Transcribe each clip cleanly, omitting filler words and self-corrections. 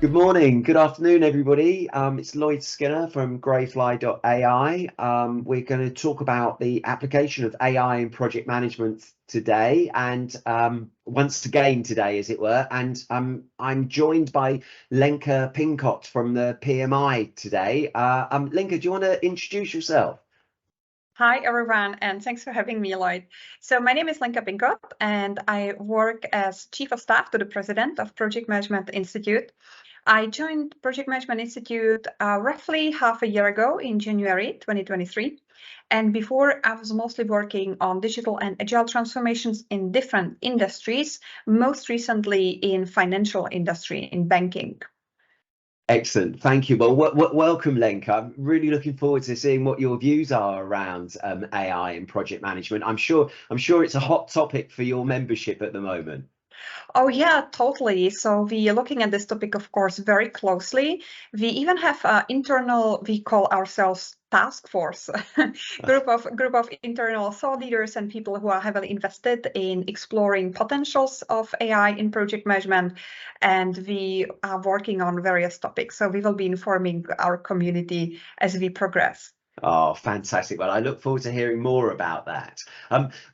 Good morning, good afternoon, everybody. It's Lloyd Skinner from Greyfly.ai. We're going to talk about the application of AI in project management today, and once again today, as it were. And I'm joined by Lenka Pincot from the PMI today. Lenka, do you want to introduce yourself? Hi, everyone, and thanks for having me, Lloyd. So my name is Lenka Pincot, and I work as Chief of Staff to the President of Project Management Institute. I joined Project Management Institute roughly half a year ago in January 2023. And before, I was mostly working on digital and agile transformations in different industries, most recently in financial industry, in banking. Excellent, thank you. Well, welcome, Lenka. I'm really looking forward to seeing what your views are around AI and project management. I'm sure it's a hot topic for your membership at the moment. Oh yeah, totally. So we are looking at this topic, of course, very closely. We even have internal, we call ourselves task force, group of internal thought leaders and people who are heavily invested in exploring potentials of AI in project management. And we are working on various topics. So we will be informing our community as we progress. Oh, fantastic. Well, I look forward to hearing more about that.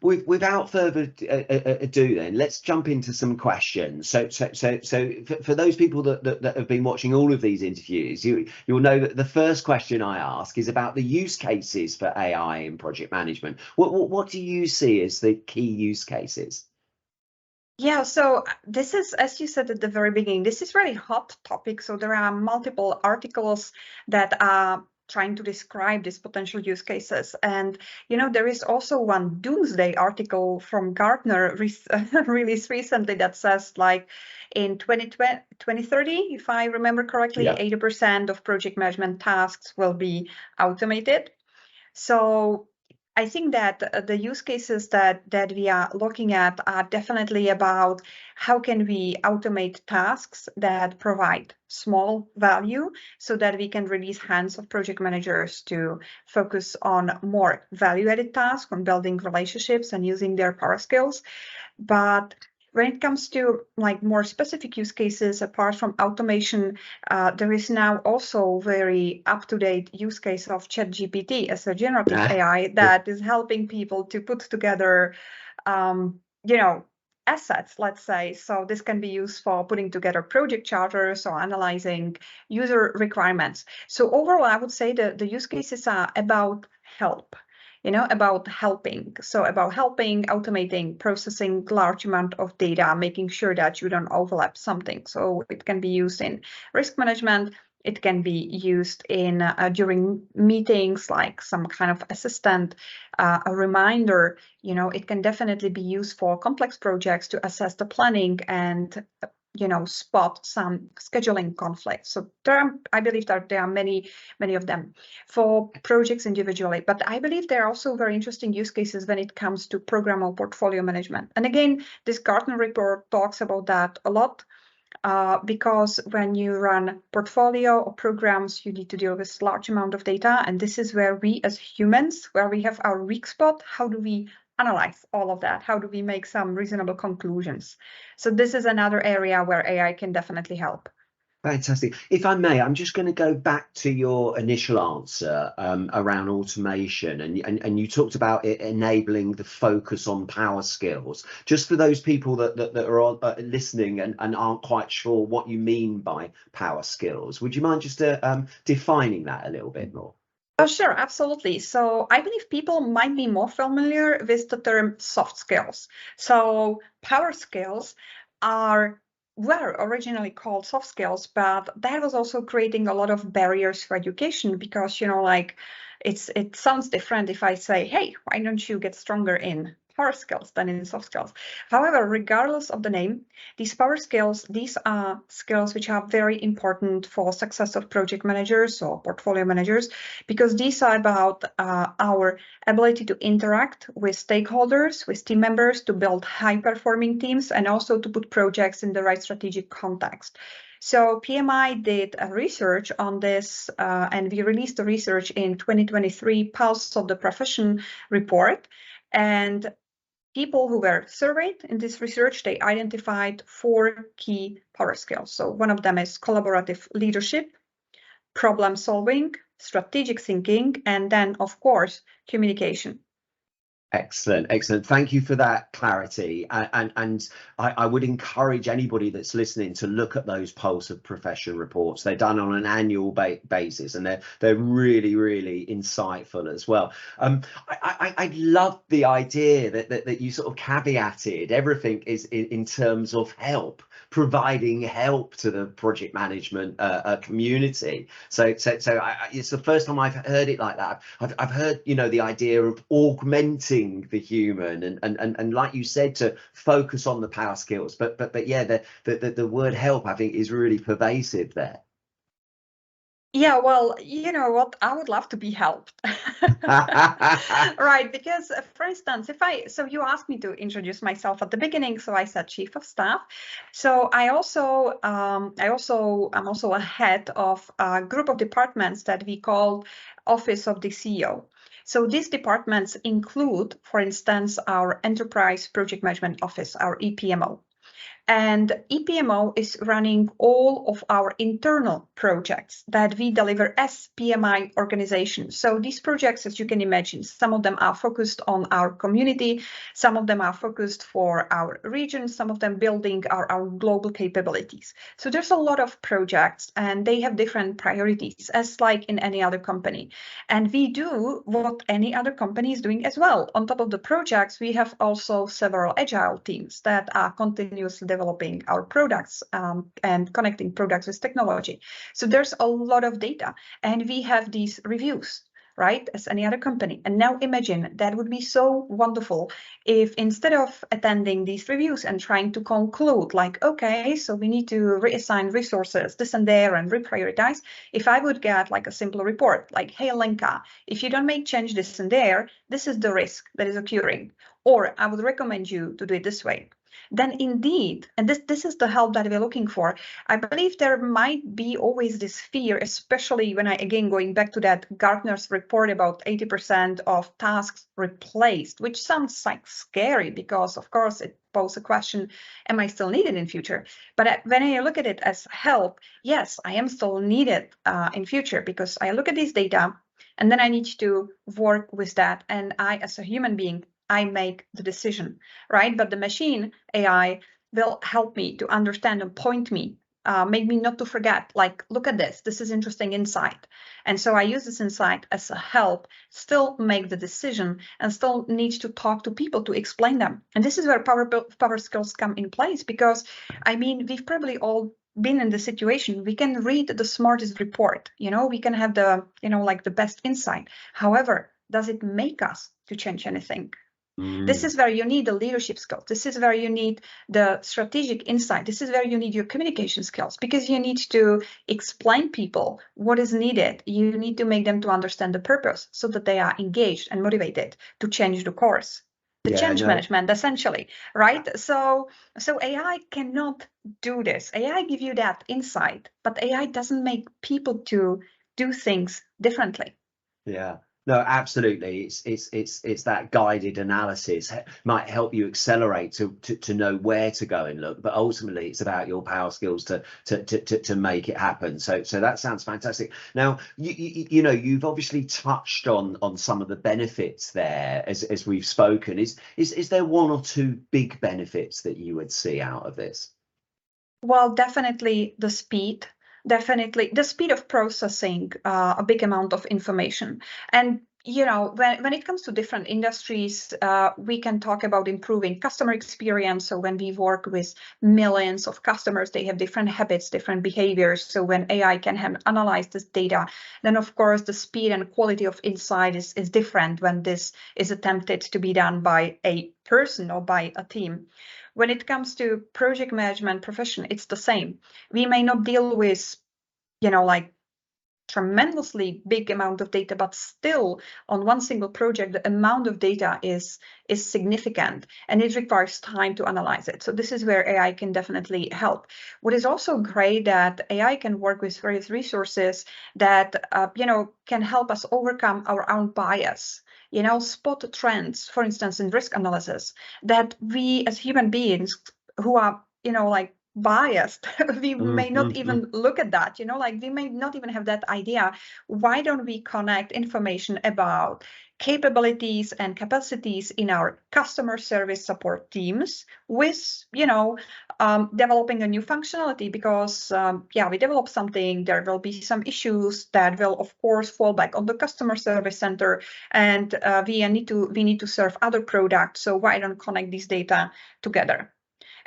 Without further ado, then, let's jump into some questions. So for those people that have been watching all of these interviews, you'll know that the first question I ask is about the use cases for AI in project management. What do you see as the key use cases? Yeah, so this is, as you said at the very beginning, this is really hot topic. So there are multiple articles that are trying to describe these potential use cases. And, there is also one doomsday article from Gartner released recently that says, like, in 2030, if I remember correctly, 80% of project management tasks will be automated. So I think that the use cases that we are looking at are definitely about how can we automate tasks that provide small value so that we can release hands of project managers to focus on more value-added tasks, on building relationships and using their power skills. But when it comes to like more specific use cases, apart from automation, there is now also very up-to-date use case of ChatGPT as a generative AI that is helping people to put together, assets, let's say. So this can be used for putting together project charters or analyzing user requirements. So overall, I would say that the use cases are about help. About helping. So about helping, automating, processing large amount of data, making sure that you don't overlap something. So it can be used in risk management. It can be used in during meetings, like some kind of assistant, a reminder. It can definitely be used for complex projects to assess the planning and spot some scheduling conflicts. So I believe that there are many of them for projects individually, but I believe there are also very interesting use cases when it comes to program or portfolio management. And again, this Gartner report talks about that a lot because when you run portfolio or programs, you need to deal with large amount of data. And this is where we as humans, where we have our weak spot, how do we analyze all of that? How do we make some reasonable conclusions? So this is another area where AI can definitely help. Fantastic. If I may, I'm just going to go back to your initial answer around automation, and you talked about it enabling the focus on power skills. Just for those people that are listening and aren't quite sure what you mean by power skills, would you mind just defining that a little bit more? Oh, sure, absolutely. So I believe people might be more familiar with the term soft skills. So power skills were originally called soft skills, but that was also creating a lot of barriers for education because, it sounds different if I say, hey, why don't you get stronger in power skills than in soft skills? However, regardless of the name, these power skills, these are skills which are very important for success of project managers or portfolio managers, because these are about our ability to interact with stakeholders, with team members, to build high-performing teams, and also to put projects in the right strategic context. So PMI did a research on this, and we released the research in 2023 Pulse of the Profession report. And people who were surveyed in this research, they identified 4 key power skills. So one of them is collaborative leadership, problem solving, strategic thinking, and then, of course, communication. Excellent, excellent. Thank you for that clarity. And I would encourage anybody that's listening to look at those Pulse of Profession reports. They're done on an annual basis, and they're really, really insightful as well. I love the idea that you sort of caveated everything is in terms of help, providing help to the project management community. So it's the first time I've heard it like that. I've heard, you know, the idea of augmenting the human and like you said, to focus on the power skills, but yeah, the word help, I think, is really pervasive there. Yeah, well, you know what? I would love to be helped. Right, because for instance, so you asked me to introduce myself at the beginning, so I said chief of staff. So I'm also a head of a group of departments that we call Office of the CEO. So these departments include, for instance, our Enterprise Project Management Office, our EPMO. And EPMO is running all of our internal projects that we deliver as PMI organizations. So these projects, as you can imagine, some of them are focused on our community, some of them are focused for our region, some of them building our global capabilities. So there's a lot of projects and they have different priorities, as like in any other company. And we do what any other company is doing as well. On top of the projects, we have also several agile teams that are continuously developing our products and connecting products with technology. So there's a lot of data, and we have these reviews, right, as any other company. And now imagine that would be so wonderful if instead of attending these reviews and trying to conclude like, okay, so we need to reassign resources this and there and reprioritize, if I would get like a simple report like, hey, Lenka, if you don't make change this and there, this is the risk that is occurring, or I would recommend you to do it this way. Then indeed, and this is the help that we're looking for, I believe there might be always this fear, especially when again, going back to that Gartner's report about 80% of tasks replaced, which sounds like scary because, of course, it poses a question, am I still needed in future? But when I look at it as help, yes, I am still needed in future because I look at this data and then I need to work with that. And I, as a human being, I make the decision, right? But the machine AI will help me to understand and point me, make me not to forget, like, look at this, this is interesting insight. And so I use this insight as a help, still make the decision and still need to talk to people to explain them. And this is where power skills come in place, because I mean, we've probably all been in the situation, we can read the smartest report, you know, we can have the, you know, like the best insight. However, does it make us to change anything? This is where you need the leadership skills. This is where you need the strategic insight. This is where you need your communication skills, because you need to explain people what is needed. You need to make them to understand the purpose so that they are engaged and motivated to change the course. The change management, essentially, right? So AI cannot do this. AI give you that insight, but AI doesn't make people to do things differently. Yeah. No, absolutely. It's that guided analysis might help you accelerate to know where to go and look, but ultimately it's about your power skills to make it happen. So that sounds fantastic. Now, you know, you've obviously touched on some of the benefits there as we've spoken. Is there one or two big benefits that you would see out of this? Well, definitely the speed. Definitely the speed of processing a big amount of information. And, you know, when it comes to different industries, we can talk about improving customer experience. So when we work with millions of customers, they have different habits, different behaviors. So when AI can analyze this data, then of course the speed and quality of insight is different when this is attempted to be done by a person or by a team. When it comes to project management profession, it's the same. We may not deal with, you know, like tremendously big amount of data, but still on one single project, the amount of data is significant and it requires time to analyze it. So this is where AI can definitely help. What is also great that AI can work with various resources that, can help us overcome our own bias, spot trends, for instance, in risk analysis that we as human beings who are, like biased, we may not even look at that, we may not even have that idea. Why don't we connect information about capabilities and capacities in our customer service support teams with, developing a new functionality? Because we develop something, there will be some issues that will of course fall back on the customer service center, and we need to serve other products. So why don't connect these data together?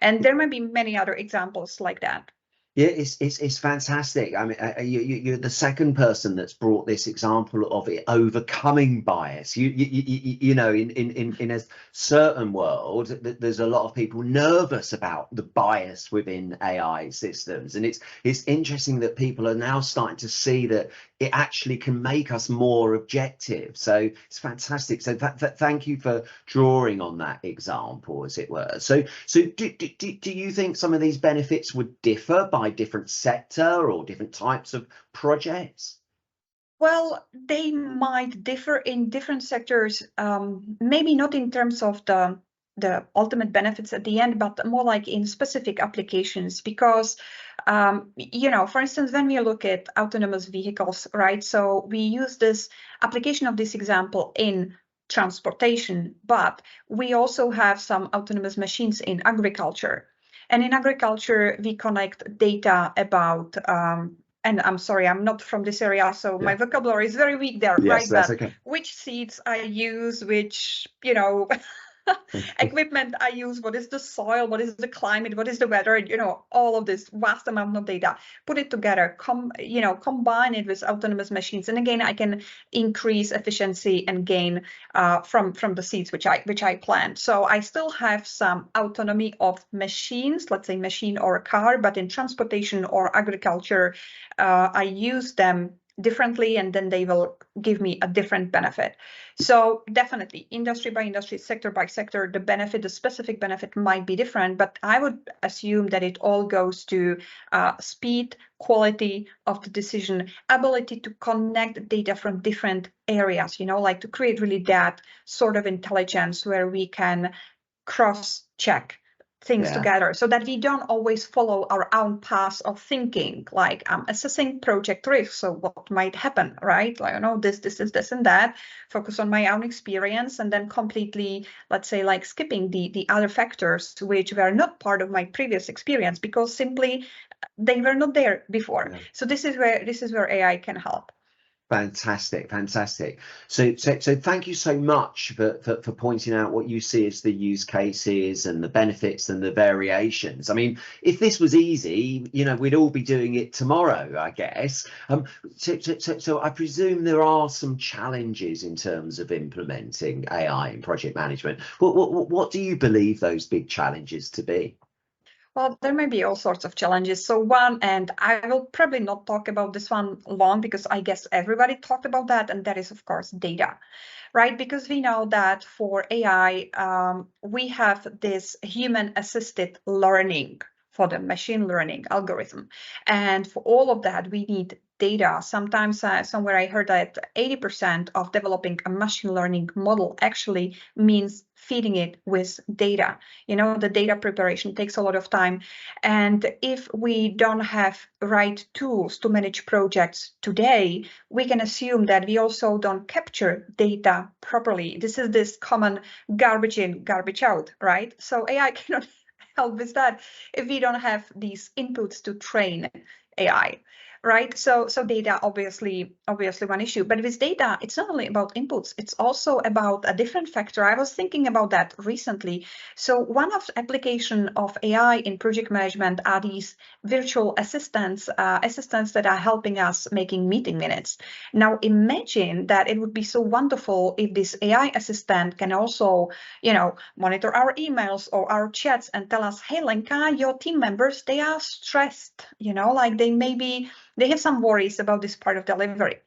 And there may be many other examples like that. Yeah, it's fantastic. I mean, you're the second person that's brought this example of it overcoming bias. You know, in a certain world, there's a lot of people nervous about the bias within AI systems, and it's interesting that people are now starting to see that it actually can make us more objective. So it's fantastic. So thank you for drawing on that example, as it were. So do you think some of these benefits would differ by different sector or different types of projects? Well, they might differ in different sectors, maybe not in terms of the ultimate benefits at the end, but more like in specific applications. Because, for instance, when we look at autonomous vehicles, right? So we use this application of this example in transportation, but we also have some autonomous machines in agriculture. And in agriculture, we connect data about, and I'm sorry, I'm not from this area, so my vocabulary is very weak there, yes, right? That's but okay. Which seeds I use, which, equipment I use, what is the soil, what is the climate, what is the weather, all of this vast amount of data, put it together, combine it with autonomous machines. And again, I can increase efficiency and gain from the seeds which I plant. So I still have some autonomy of machines, let's say machine or a car, but in transportation or agriculture, I use them differently, and then they will give me a different benefit. So definitely industry by industry, sector by sector, the specific benefit might be different, but I would assume that it all goes to speed, quality of the decision, ability to connect data from different areas, like to create really that sort of intelligence where we can cross-check things together, so that we don't always follow our own path of thinking, like assessing project risk. So what might happen, right? Like, this and that, focus on my own experience, and then completely, let's say, like skipping the other factors which were not part of my previous experience because simply they were not there before. So this is where AI can help. Fantastic. So thank you so much for pointing out what you see as the use cases and the benefits and the variations. I mean, if this was easy, we'd all be doing it tomorrow, I guess. So I presume there are some challenges in terms of implementing AI in project management. What do you believe those big challenges to be? Well, there may be all sorts of challenges. So one, and I will probably not talk about this one long because I guess everybody talked about that, and that is, of course, data, right? Because we know that for AI, we have this human-assisted learning for the machine learning algorithm. And for all of that, we need data. Sometimes somewhere I heard that 80% of developing a machine learning model actually means feeding it with data. The data preparation takes a lot of time. And if we don't have right tools to manage projects today, we can assume that we also don't capture data properly. This is this common garbage in, garbage out, right? So AI cannot help with that if we don't have these inputs to train AI, right? So data obviously one issue, but with data, it's not only about inputs, it's also about a different factor. I was thinking about that recently. So one of the application of AI in project management are these virtual assistants that are helping us making meeting minutes. Now imagine that it would be so wonderful if this AI assistant can also, monitor our emails or our chats and tell us, hey, Lenka, your team members, they are stressed, like they they have some worries about this part of delivery.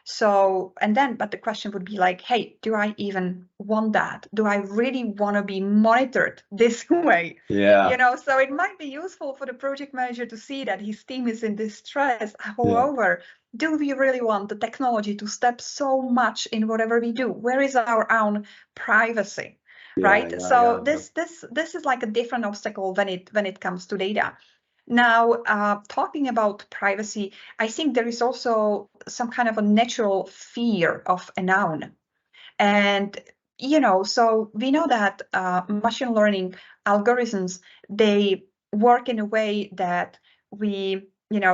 So, and then, but the question would be like, hey, do I even want that? Do I really want to be monitored this way? Yeah. So it might be useful for the project manager to see that his team is in distress. Yeah. However, do we really want the technology to step so much in whatever we do? Where is our own privacy? Right. Yeah. So this is like a different obstacle when it comes to data. Now, talking about privacy, I think there is also some kind of a natural fear of a noun. And, so we know that machine learning algorithms, they work in a way that we,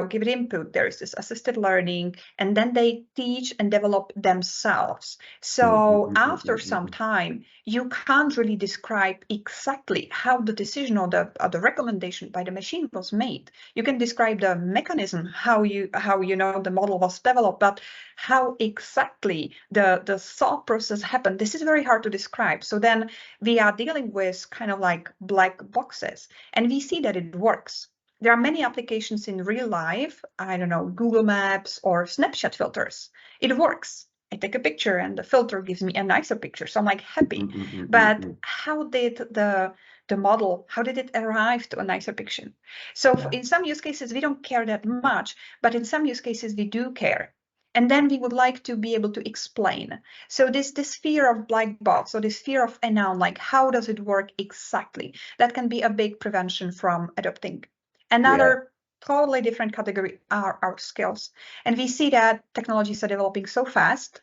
give it input. There is this assisted learning, and then they teach and develop themselves. So after some time, you can't really describe exactly how the decision or the recommendation by the machine was made. You can describe the mechanism, how the model was developed, but how exactly the thought process happened, this is very hard to describe. So then we are dealing with kind of like black boxes, and we see that it works. There are many applications in real life, I don't know, Google Maps or Snapchat filters. It works. I take a picture and the filter gives me a nicer picture. So I'm like happy. But how did the model, how did it arrive to a nicer picture? So in some use cases, we don't care that much, but in some use cases, we do care. And then we would like to be able to explain. So this fear of black box, or this fear of a noun, like how does it work exactly? That can be a big prevention from adopting. Another totally different category are our skills. And we see that technologies are developing so fast.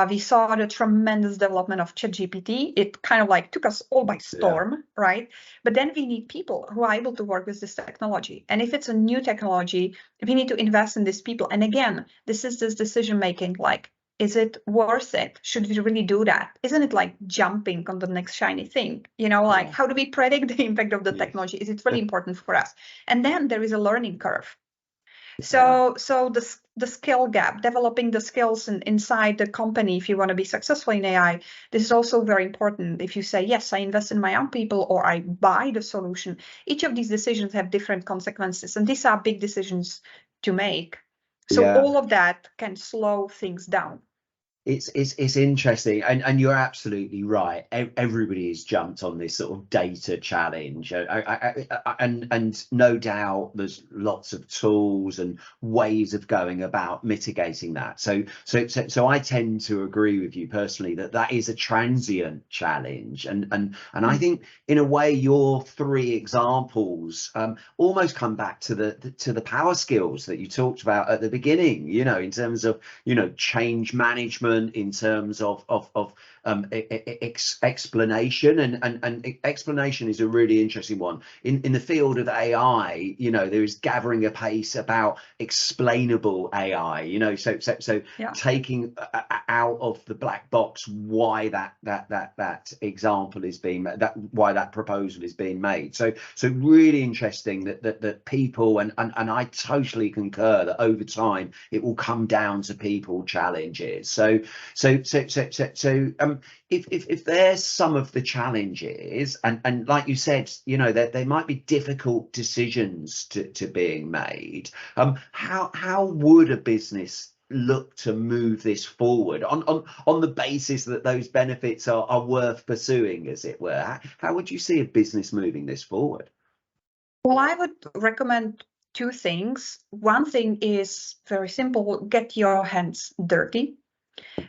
We saw the tremendous development of ChatGPT. It kind of like took us all by storm, right? But then we need people who are able to work with this technology. And if it's a new technology, we need to invest in these people. And again, this is this decision making, like, is it worth it? Should we really do that? Isn't it like jumping on the next shiny thing? Like how do we predict the impact of the technology? Is it really important for us? And then there is a learning curve. So the skill gap, developing the skills inside the company, if you want to be successful in AI, this is also very important. If you say, yes, I invest in my own people, or I buy the solution, each of these decisions have different consequences. And these are big decisions to make. So all of that can slow things down. It's interesting, and you're absolutely right. Everybody has jumped on this sort of data challenge, and no doubt there's lots of tools and ways of going about mitigating that. So I tend to agree with you personally that is a transient challenge, and I think in a way your three examples almost come back to the power skills that you talked about at the beginning. In terms of change management, in terms of explanation, and explanation is a really interesting one in the field of AI. There is gathering a pace about explainable AI. So taking out of the black box why that example is being why that proposal is being made. So really interesting that people, and I totally concur that over time it will come down to people challenges. So if there's some of the challenges, and like you said, there might be difficult decisions to being made, how would a business look to move this forward on the basis that those benefits are worth pursuing, as it were? How would you see a business moving this forward? Well, I would recommend two things. One thing is very simple: get your hands dirty.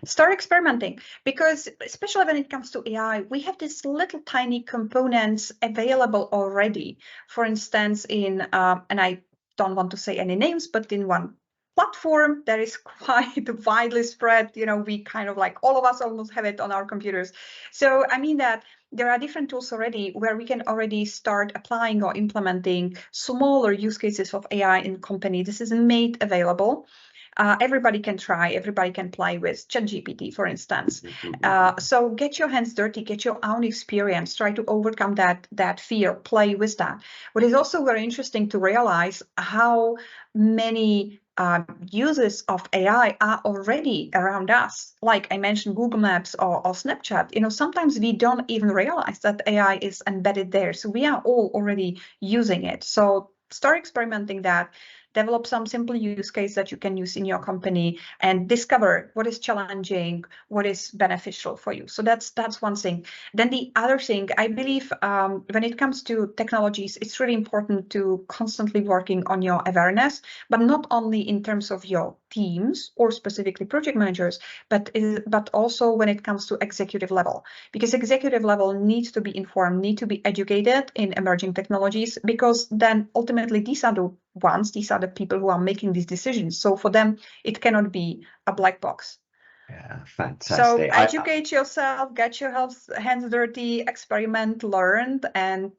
Start experimenting, because especially when it comes to AI, we have these little tiny components available already. For instance, and I don't want to say any names, but in one platform that is quite widely spread, we kind of like all of us almost have it on our computers. So I mean that there are different tools already where we can already start applying or implementing smaller use cases of AI in company. This is made available. Everybody can try, everybody can play with ChatGPT, for instance. So get your hands dirty, get your own experience, try to overcome that fear, play with that. What is also very interesting to realize how many uses of AI are already around us. Like I mentioned, Google Maps or Snapchat. Sometimes we don't even realize that AI is embedded there. So we are all already using it. So start experimenting that. develop some simple use case that you can use in your company, and discover what is challenging, what is beneficial for you. So that's one thing. Then the other thing, I believe, when it comes to technologies, it's really important to constantly working on your awareness, but not only in terms of your teams or specifically project managers, but also when it comes to executive level, because executive level needs to be informed, need to be educated in emerging technologies, because then ultimately these are the people who are making these decisions. So for them, it cannot be a black box. Yeah, fantastic. So educate yourself, get your hands dirty, experiment, learn, and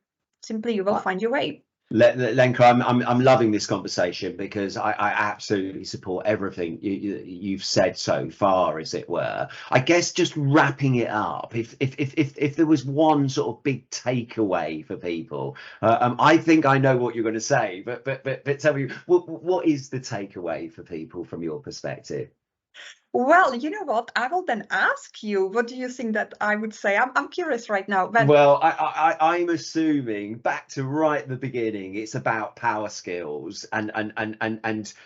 simply you will find your way. Lenka, I'm loving this conversation, because I absolutely support everything you've said so far, as it were. I guess just wrapping it up, if there was one sort of big takeaway for people, I think I know what you're going to say, but tell me, what is the takeaway for people from your perspective? Well, you know what? I will then ask you, what do you think that I would say? I'm curious right now. Well, I'm assuming, back to right at the beginning, it's about power skills, and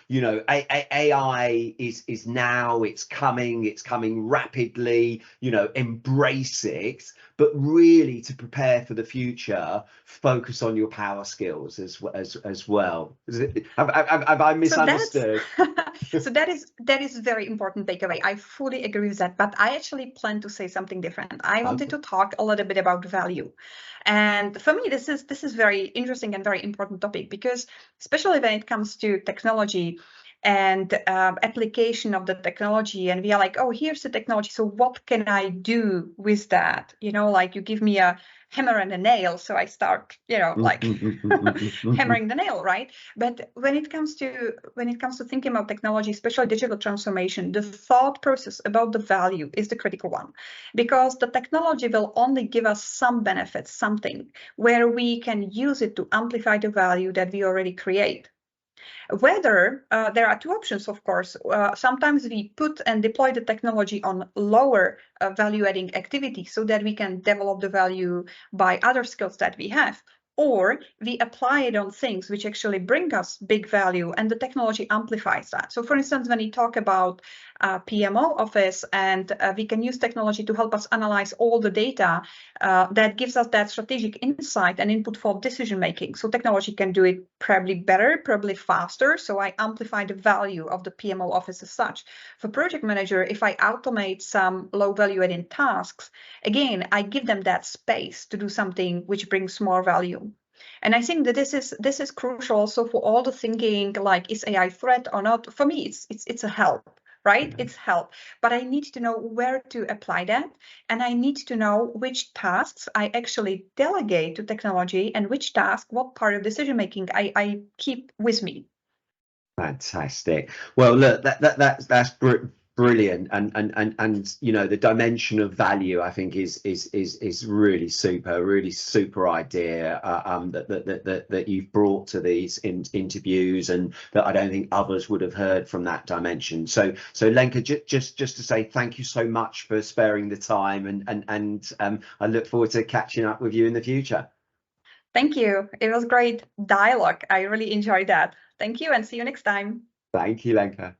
you know, AI is now, it's coming rapidly, you know, embrace it, but really, to prepare for the future, focus on your power skills as well. Have I misunderstood? So that is very important takeaway. I fully agree with that, but I actually plan to say something different. I wanted to talk a little bit about value. And for me, this is very interesting and very important topic, because especially when it comes to technology and application of the technology, and we are like, oh, here's the technology, so what can I do with that? You know, like you give me a hammer and a nail, so I start, you know, like hammering the nail, right? But when it comes to thinking about technology, especially digital transformation, the thought process about the value is the critical one, because the technology will only give us some benefits, something where we can use it to amplify the value that we already create. Whether there are two options, of course. Sometimes we put and deploy the technology on lower value-adding activities so that we can develop the value by other skills that we have. Or we apply it on things which actually bring us big value, and the technology amplifies that. So for instance, when you talk about PMO office, and we can use technology to help us analyze all the data that gives us that strategic insight and input for decision making. So technology can do it probably better, probably faster. So I amplify the value of the PMO office as such. For project manager, if I automate some low value adding tasks, again, I give them that space to do something which brings more value. And I think that this is crucial also for all the thinking, like, is AI a threat or not? For me, it's a help. Right? It's help, but I need to know where to apply that, and I need to know which tasks I actually delegate to technology, and which task, what part of decision making I keep with me. Fantastic. Well, look, that's brilliant, and you know, the dimension of value, I think, is really super idea that you've brought to these interviews, and that I don't think others would have heard from that dimension. So Lenka, just to say thank you so much for sparing the time, and I look forward to catching up with you in the future. Thank you. It was great dialogue. I really enjoyed that. Thank you, and see you next time. Thank you, Lenka.